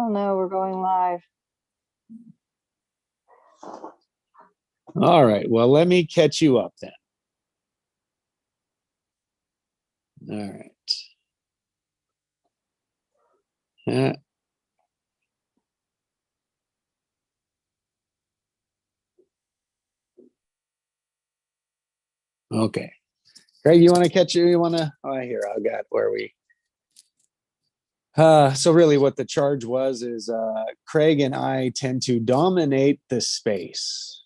Oh no, we're going live. All right. Well, let me catch you up then. All right. Yeah. Okay. Craig, you want to catch you? You want to? Oh, here, I got where we. So really what the charge was is Craig and I tend to dominate the space.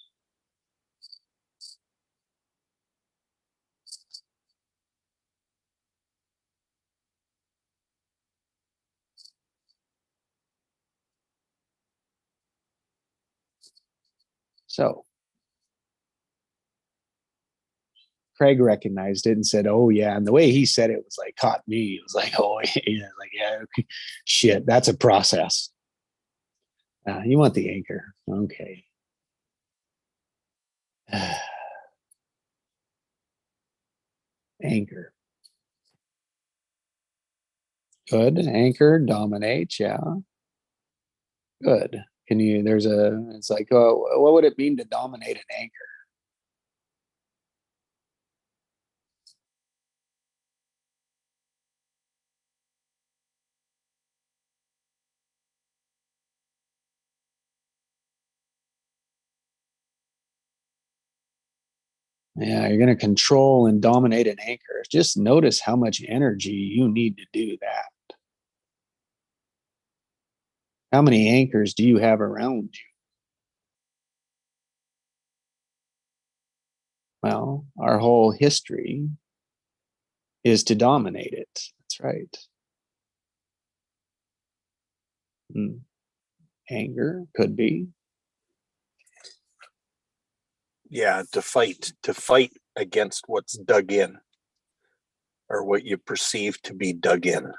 So Craig recognized it and said, "Oh yeah," and the way he said it was like caught me. It was like, "Oh yeah, like yeah, shit, that's a process." You want the anchor, okay? Anchor, good. Anchor dominates, yeah, good. Can you? There's a. It's like, oh, what would it mean to dominate an anchor? Yeah, you're going to control and dominate an anchor. Just notice how much energy you need to do that. How many anchors do you have around you? Well, our whole history is to dominate it. That's right. Anger could be. Yeah, to fight against what's dug in or what you perceive to be dug in.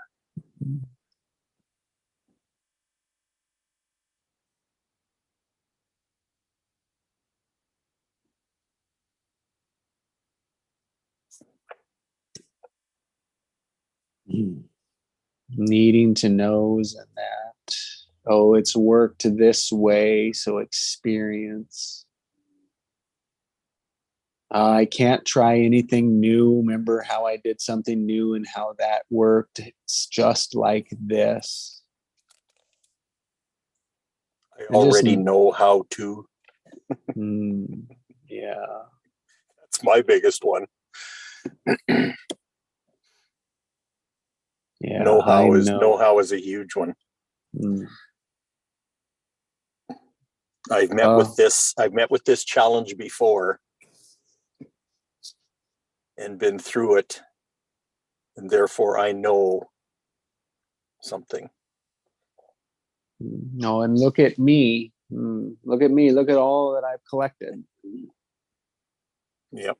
Needing to knows and that. Oh, it's worked this way, so experience. I can't try anything new. Remember how I did something new and how that worked? It's just like this. I already know how to. Yeah. That's my biggest one. Yeah. Know-how is a huge one. I've met with this challenge before and been through it, and therefore I know something. No, and look at me. Look at me. Look at all that I've collected. Yep.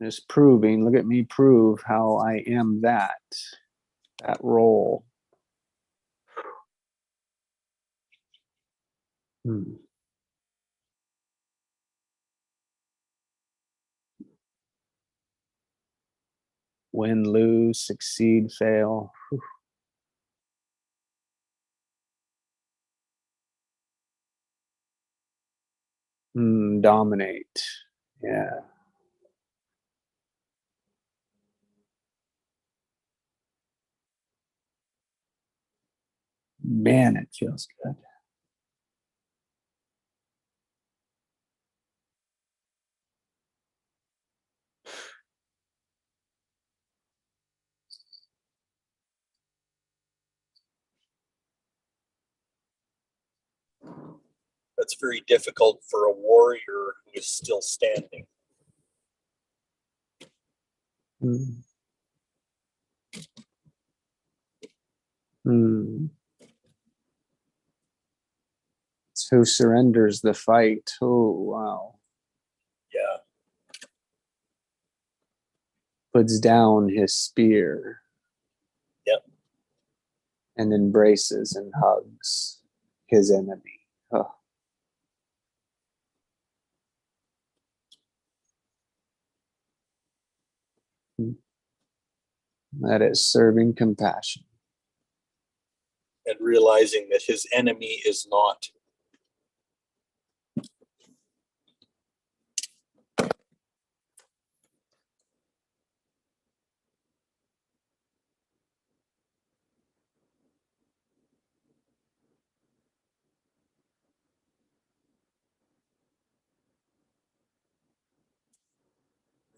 Just proving. Look at me prove how I am that role. Win, lose, succeed, fail. Dominate. Yeah. Man, it feels good. That's very difficult for a warrior who is still standing. It's who surrenders the fight. Oh, wow. Yeah. Puts down his spear. Yep. And embraces and hugs his enemy. Oh. That is serving compassion. and realizing that his enemy is not.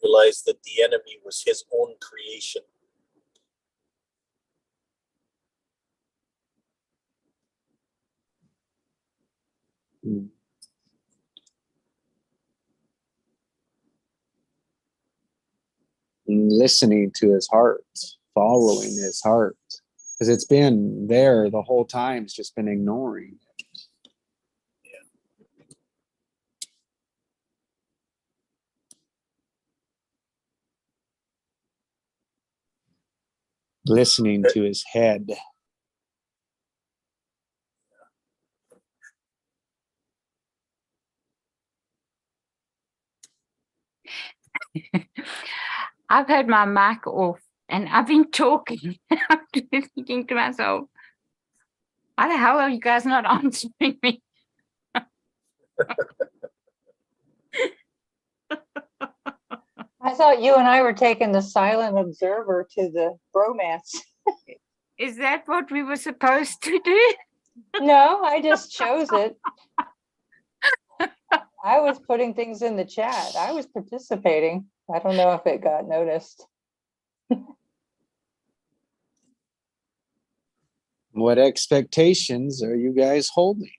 Realized that the enemy was his own creation. Mm. And listening to his heart, following his heart, because it's been there the whole time. It's just been ignoring it. Listening to his head. I've had my mic off and I've been talking. I'm just thinking to myself, why the hell are you guys not answering me? I thought you and I were taking the silent observer to the bromance. Is that what we were supposed to do? No, I just chose it. I was putting things in the chat. I was participating. I don't know if it got noticed. What expectations are you guys holding?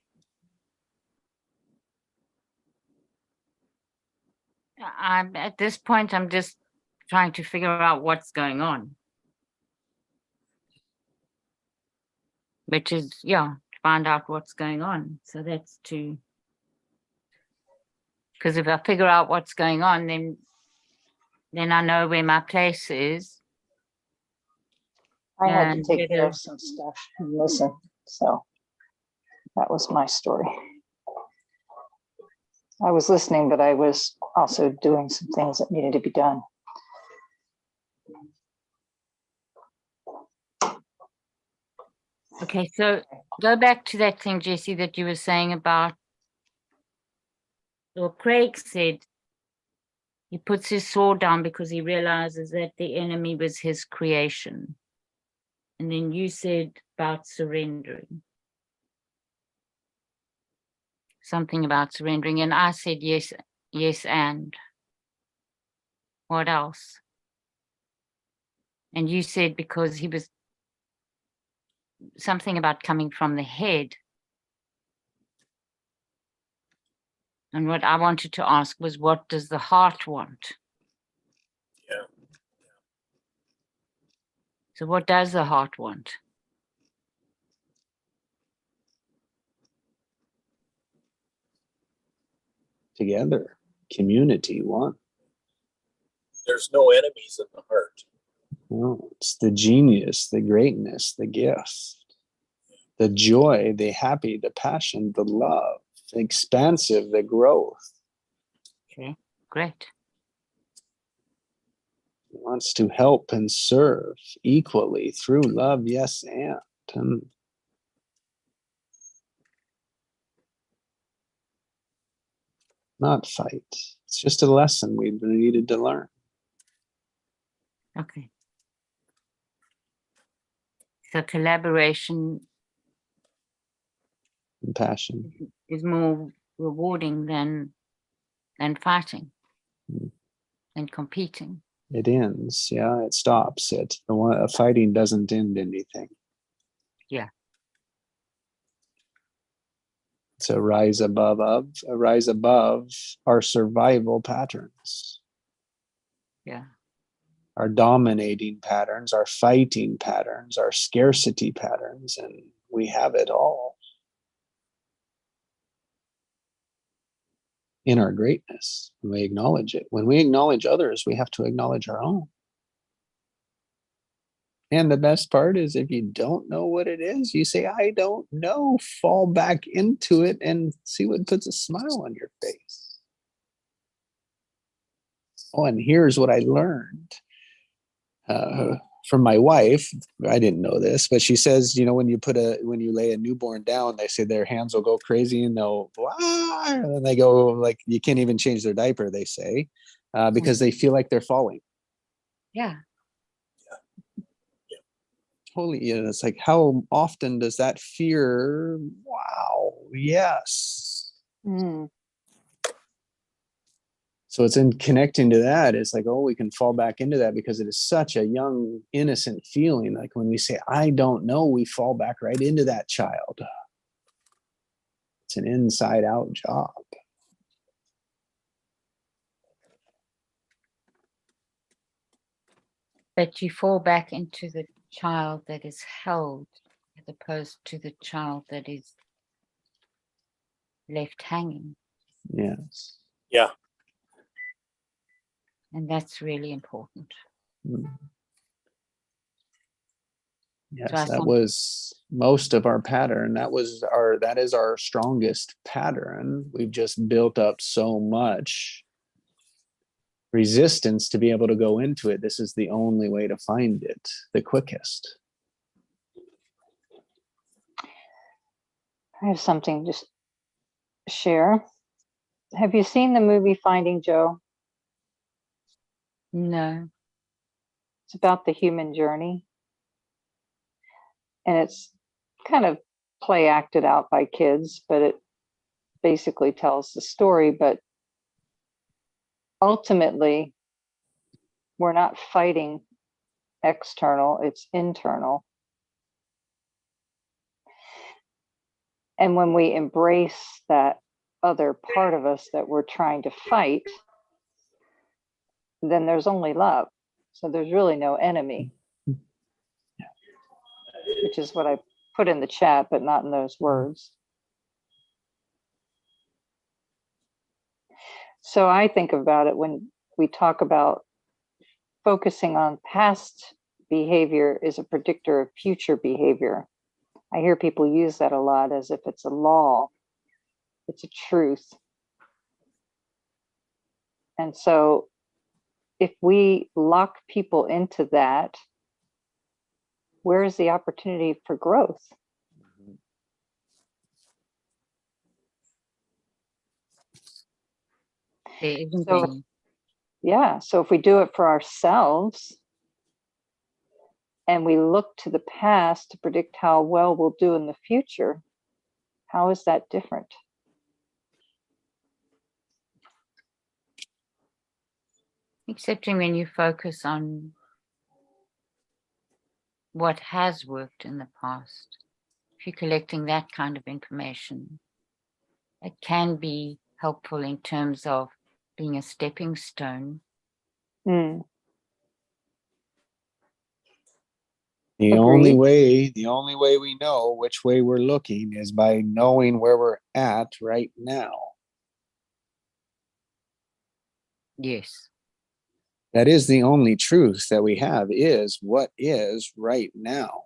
I'm at this point, I'm just trying to figure out what's going on. Which is, yeah, to find out what's going on. So that's to, because if I figure out what's going on, then I know where my place is. I had to And take care whether- of some stuff and listen. So that was my story. I was listening, but I was also doing some things that needed to be done. Okay, so go back to that thing, Jesse, that you were saying about, or Craig said, he puts his sword down because he realizes that the enemy was his creation. And then you said about surrendering. Something about surrendering. And I said, yes, yes, and what else? And you said because he was something about coming from the head. And what I wanted to ask was, what does the heart want? Yeah. So what does the heart want? Together, community, one. There's no enemies in the heart. No, it's the genius, the greatness, the gift, the joy, the happy, the passion, the love, the expansive, the growth. Okay, great. He wants to help and serve equally through love, yes, and not fight. It's just a lesson we needed to learn. Okay. So collaboration And passion. is more rewarding than fighting Mm. and competing. It ends, yeah, it stops it. The one fighting doesn't end anything. Yeah. It's a rise above our survival patterns. Yeah. Our dominating patterns, our fighting patterns, our scarcity patterns, and we have it all in our greatness. When we acknowledge it. When we acknowledge others, we have to acknowledge our own. And the best part is if you don't know what it is, you say, I don't know, fall back into it and see what puts a smile on your face. Oh, and here's what I learned. from my wife, I didn't know this, but she says, when you lay a newborn down, they say their hands will go crazy and they'll, and then they go like, you can't even change their diaper, they say, because they feel like they're falling. Yeah. Totally. It's like, how often does that fear? Wow. Yes. Mm. So it's in connecting to that. It's like, oh, we can fall back into that because it is such a young, innocent feeling. Like when we say, I don't know, we fall back right into that child. It's an inside out job. But you fall back into the child that is held as opposed to the child that is left hanging. Yes. Yeah. And that's really important. Yes, So I that think- was most of our pattern. That is our strongest pattern. We've just built up so much resistance to be able to go into it. This is the only way to find it, the quickest. I have something to share. Have you seen the movie Finding Joe? No. It's about the human journey. And it's kind of play acted out by kids, but it basically tells the story. But ultimately, we're not fighting external, it's internal. And when we embrace that other part of us that we're trying to fight, then there's only love. So there's really no enemy, which is what I put in the chat, but not in those words. So I think about it when we talk about focusing on past behavior is a predictor of future behavior. I hear people use that a lot as if it's a law, it's a truth. And so if we lock people into that, where is the opportunity for growth? There isn't So any. yeah, so if we do it for ourselves and we look to the past to predict how well we'll do in the future, how is that different? Excepting when you focus on what has worked in the past. If you're collecting that kind of information, it can be helpful in terms of being a stepping stone. Mm, The only agreed. way we know which way we're looking is by knowing where we're at right now. Yes. That is the only truth that we have, is what is right now.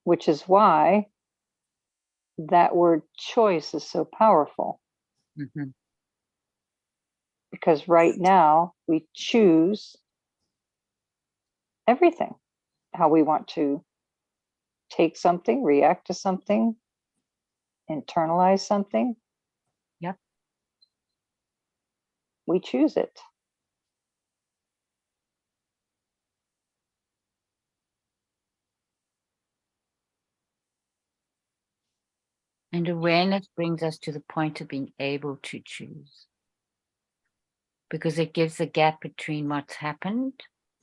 Which is why that word choice is so powerful. Mm-hmm. Because right now we choose everything, how we want to take something, react to something, internalize something. Yep. We choose it. And awareness brings us to the point of being able to choose, because it gives a gap between what's happened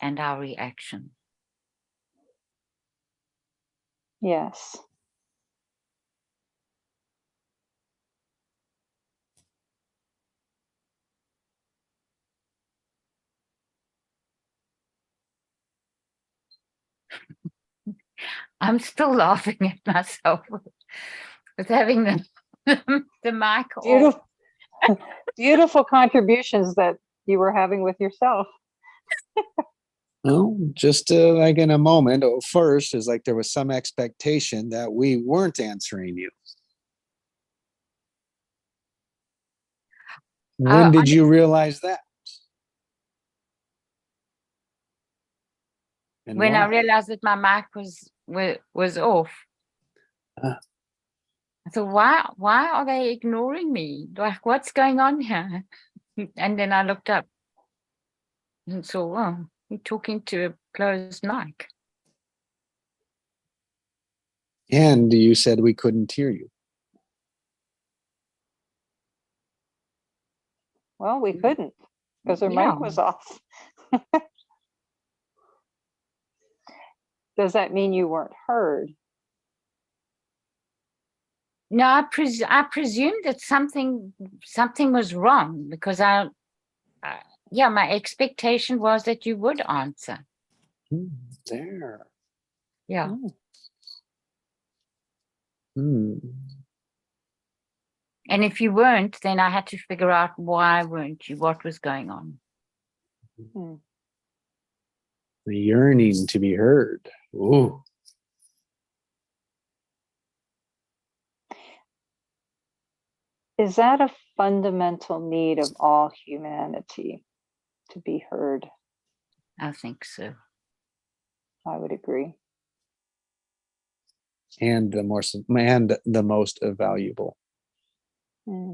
and our reaction. Yes. I'm still laughing at myself with having the mic off. Beautiful, beautiful contributions that you were having with yourself. Well, just like in a moment, first is like there was some expectation that we weren't answering you. When did you realize that? And when I why? realized that my mic was off. Ah. I thought, why are they ignoring me? Like, what's going on here? And then I looked up and saw, oh, you're talking to a closed mic. And you said we couldn't hear you. Well, we couldn't because her Yeah. mic was off. Does that mean you weren't heard? No, I presumed that something was wrong because yeah, my expectation was that you would answer. There. Yeah. Hmm. And if you weren't, then I had to figure out why weren't you? What was going on? Hmm. The yearning to be heard. Ooh. Is that a fundamental need of all humanity to be heard? I think so. I would agree. And the most valuable. Hmm.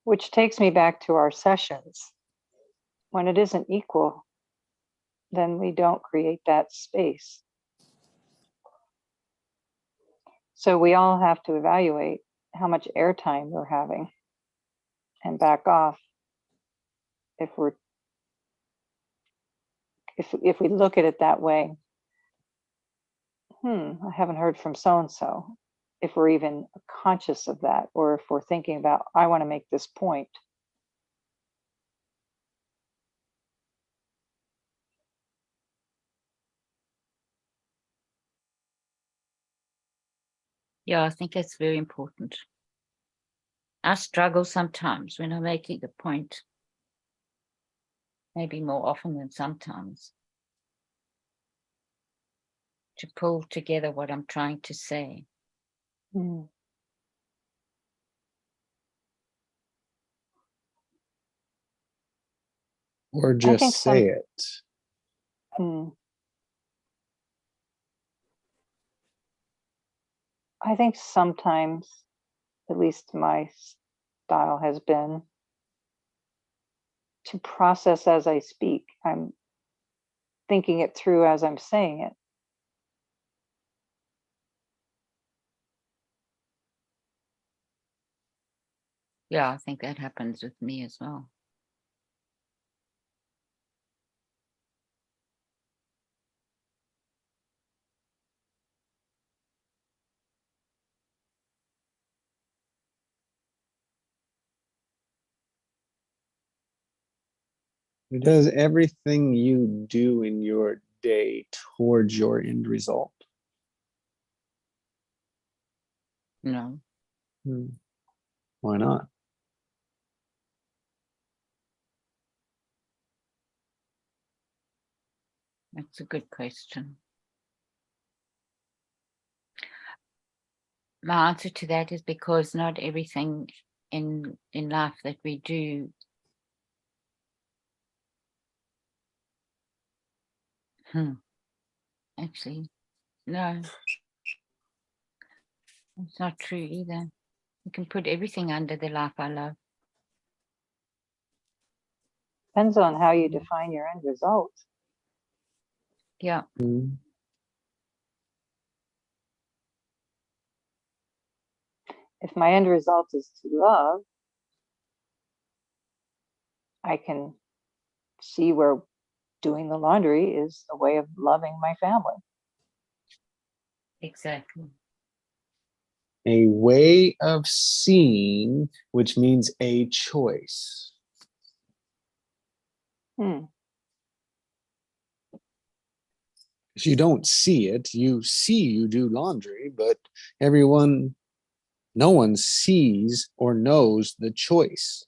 Which takes me back to our sessions. When it isn't equal, then we don't create that space. So we all have to evaluate how much airtime we're having and back off if we look at it that way. I haven't heard from so-and-so. If we're even conscious of that, or if we're thinking about, I want to make this point. Yeah, I think that's very important. I struggle sometimes when I'm making the point, maybe more often than sometimes, to pull together what I'm trying to say. Hmm. Or think just say it. I think sometimes, at least my style has been, to process as I speak. I'm thinking it through as I'm saying it. Yeah, I think that happens with me as well. Does everything you do in your day towards your end result? No. Why not? That's a good question. My answer to that is because not everything in life that we do actually, no, it's not true either. You can put everything under the life I love. Depends on how you define your end result. Yeah. If my end result is to love, I can see where doing the laundry is a way of loving my family. Exactly. A way of seeing, which means a choice. If you don't see it, you see you do laundry, but no one sees or knows the choice.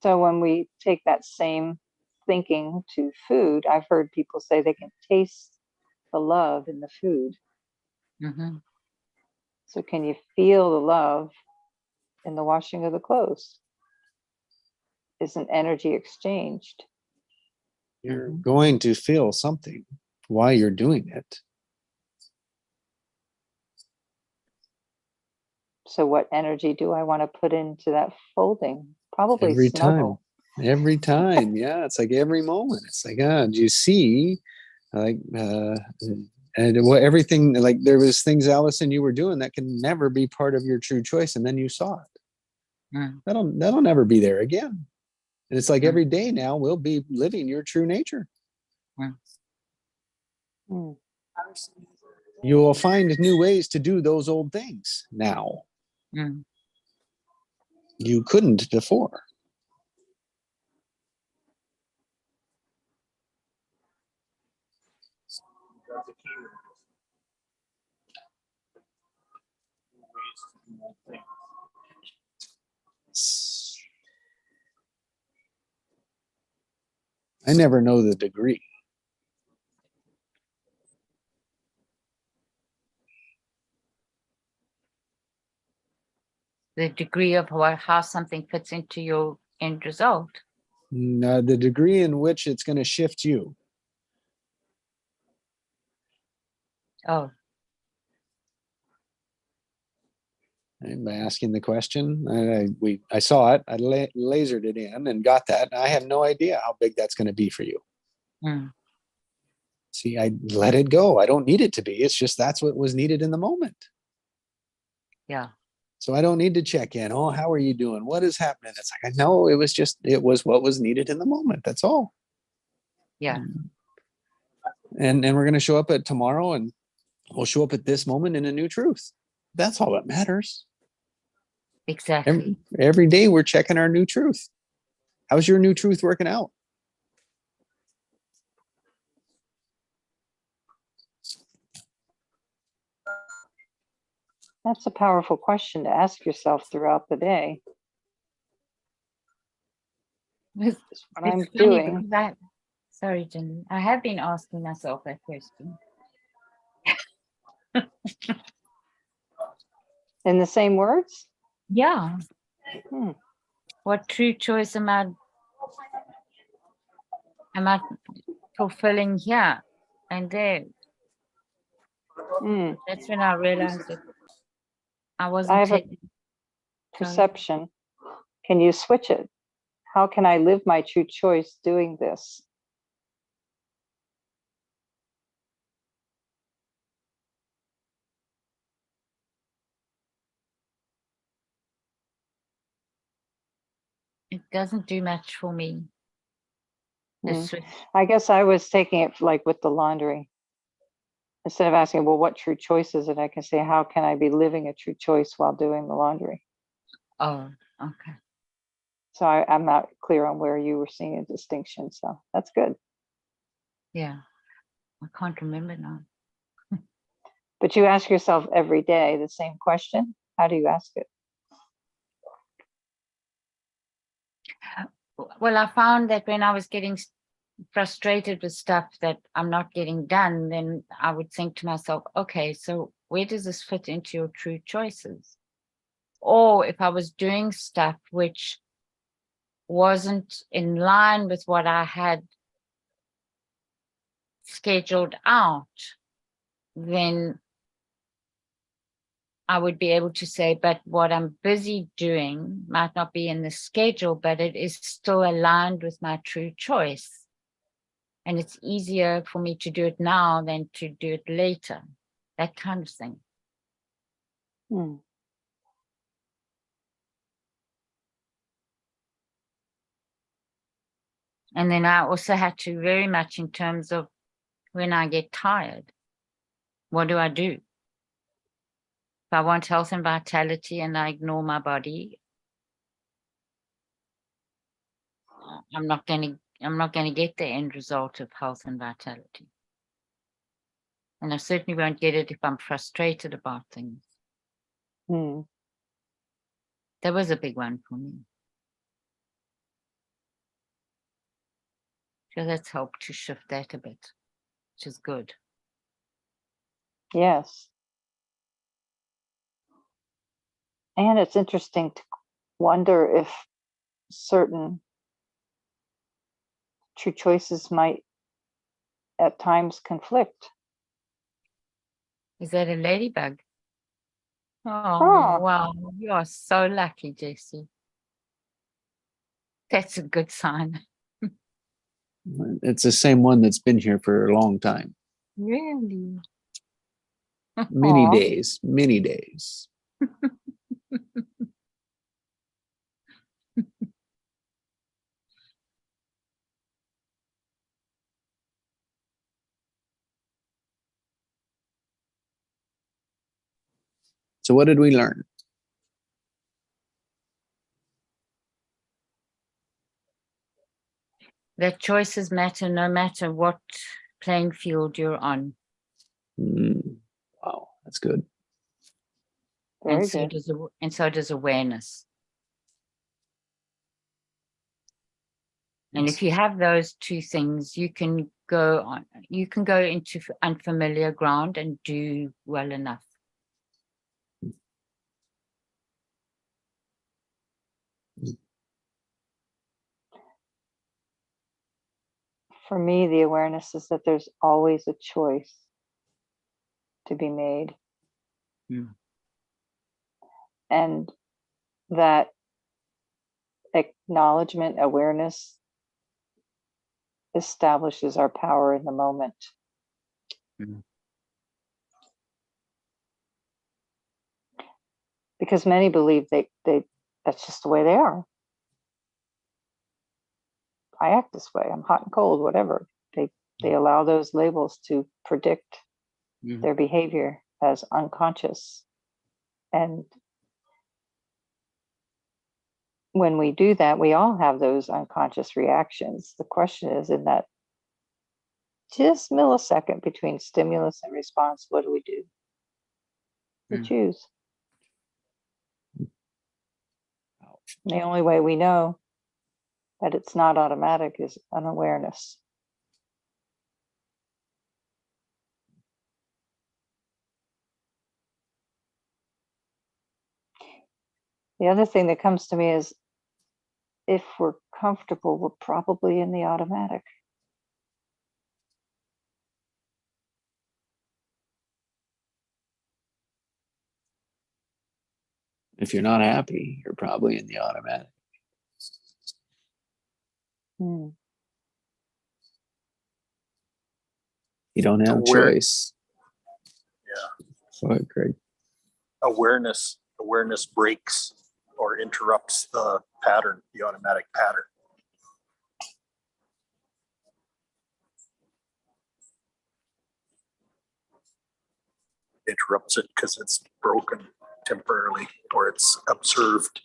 So when we take that same thinking to food, I've heard people say they can taste the love in the food. So can you feel the love in the washing of the clothes? Is an energy exchanged? You're Mhm. going to feel something while you're doing it. So what energy do I want to put into that folding? Probably Every time. snuggle. Every time. Yeah. It's like every moment. It's like, do you see? Like, and everything, like there was things, Allison, you were doing that can never be part of your true choice. And then you saw it. Mm. That'll never be there again. And it's like Mm. every day now we'll be living your true nature. Mm. Hmm. You will find new ways to do those old things now. Mm. You couldn't before. I never know the degree. The degree of how something fits into your end result. The degree in which it's going to shift you. Oh, And by asking the question, I saw it, I lasered it in and got that. I have no idea how big that's going to be for you. mm. See, I let it go. I don't need it to be. It's just that's what was needed in the moment. Yeah. So I don't need to check in. Oh, how are you doing? What is happening? It's like, I know it was what was needed in the moment. That's all. Yeah. And we're going to show up at tomorrow and we'll show up at this moment in a new truth. That's all that matters. Exactly. Every day we're checking our new truth. How's your new truth working out? That's a powerful question to ask yourself throughout the day. It's, Is what it's I'm funny doing. because sorry, Jenny. I have been asking myself that question. In the same words? Yeah. Hmm. What true choice am I fulfilling here and there? Hmm. That's when I realized that I I wasn't have a taking. Sorry. perception. Can you switch it? How can I live my true choice doing this? It doesn't do much for me. The Hmm. switch. I guess I was taking it like with the laundry. Instead of asking, well, what true choice is it? I can say, how can I be living a true choice while doing the laundry? Oh, okay. So I'm not clear on where you were seeing a distinction. So that's good. Yeah. I can't remember now. But you ask yourself every day the same question. How do you ask it? Well, I found that when I was getting frustrated with stuff that I'm not getting done, then I would think to myself, okay, so where does this fit into your true choices? Or if I was doing stuff which wasn't in line with what I had scheduled out, then I would be able to say, but what I'm busy doing might not be in the schedule, but it is still aligned with my true choice. And it's easier for me to do it now than to do it later. That kind of thing. Hmm. And then I also had to very much in terms of when I get tired, what do I do? If I want health and vitality and I ignore my body, I'm not going to get the end result of health and vitality. And I certainly won't get it if I'm frustrated about things. Hmm. That was a big one for me. So that's helped to shift that a bit, which is good. Yes. And it's interesting to wonder if certain true choices might at times conflict. Is that a ladybug? Oh, Oh. wow. You are so lucky, Jessie. That's a good sign. It's the same one that's been here for a long time. Really? Many Aw. days, many days. So what did we learn? That choices matter no matter what playing field you're on. Wow, that's good. Very And so good. does awareness. And if you have those two things, you can go into unfamiliar ground and do well enough. For me, the awareness is that there's always a choice to be made. Mm. And that acknowledgement, awareness establishes our power in the moment. Mhm. Because many believe they that's just the way they are. I act this way. I'm hot and cold, whatever. They allow those labels to predict Mhm. their behavior as unconscious. And when we do that, we all have those unconscious reactions. The question is, in that just millisecond between stimulus and response, what do we do? We Mm. choose. The only way we know that it's not automatic is an awareness. The other thing that comes to me is, if we're comfortable, we're probably in the automatic. If you're not happy, you're probably in the automatic. Hmm. You don't have Aware- choice. Yeah. Go ahead, Craig. Awareness breaks or interrupts the pattern, the automatic pattern. Interrupts it because it's broken temporarily or it's observed.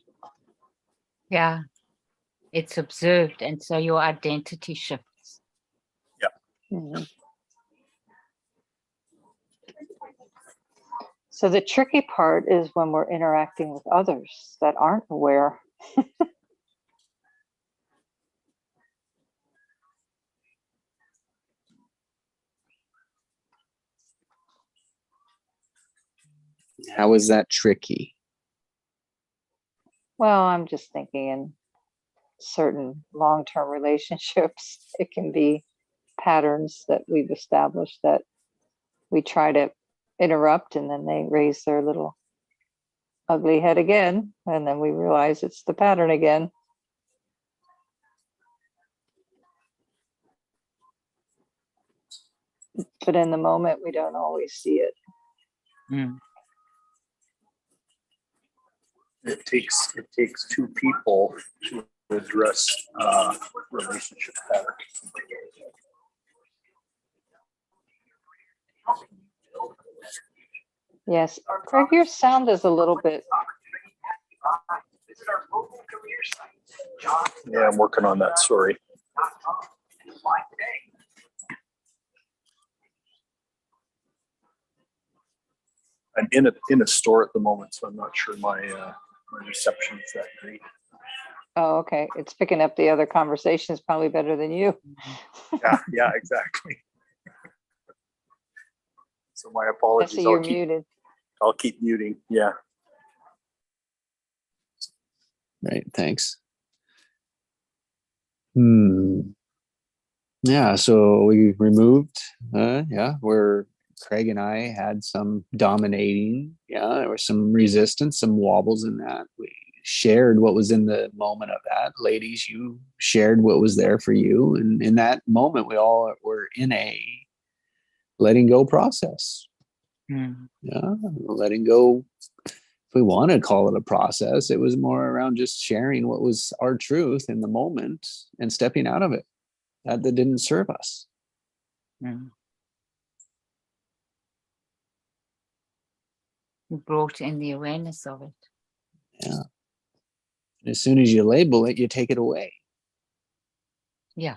Yeah. It's observed, and so your identity shifts. Mhm. So the tricky part is when we're interacting with others that aren't aware. How is that tricky? Well, I'm just thinking in certain long-term relationships, it can be patterns that we've established that we try to interrupt, and then they raise their little ugly head again, and then we realize it's the pattern again. But in the moment, we don't always see it. Mm. It takes two people to address relationship pattern. Yes, Craig, your sound is a little bit. Yeah, I'm working on that. Sorry. I'm in a store at the moment, so I'm not sure my reception is that great. Oh, okay. It's picking up the other conversations probably better than you. Yeah, exactly. So my I apologies. see you're muted. I'll keep muting. Yeah. Right. Thanks. Yeah, so we removed, where Craig and I had some dominating. Yeah, there was some resistance, some wobbles in that. We shared what was in the moment of that. Ladies, you shared what was there for you. And in that moment, we all were in a letting go process. Mm. Yeah, letting go. If we want to call it a process, it was more around just sharing what was our truth in the moment and stepping out of it. That didn't serve us. Mm. You brought in the awareness of it. Yeah. And as soon as you label it, you take it away. Yeah.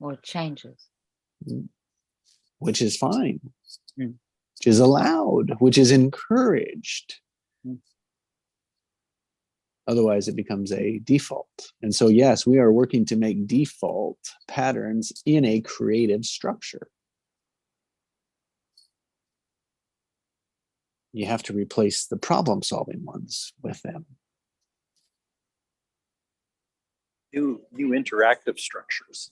Or it changes. Which is fine, Mm. which is allowed, which is encouraged. Mm. Otherwise, it becomes a default. And so, yes, we are working to make default patterns in a creative structure. You have to replace the problem-solving ones with them. New interactive structures.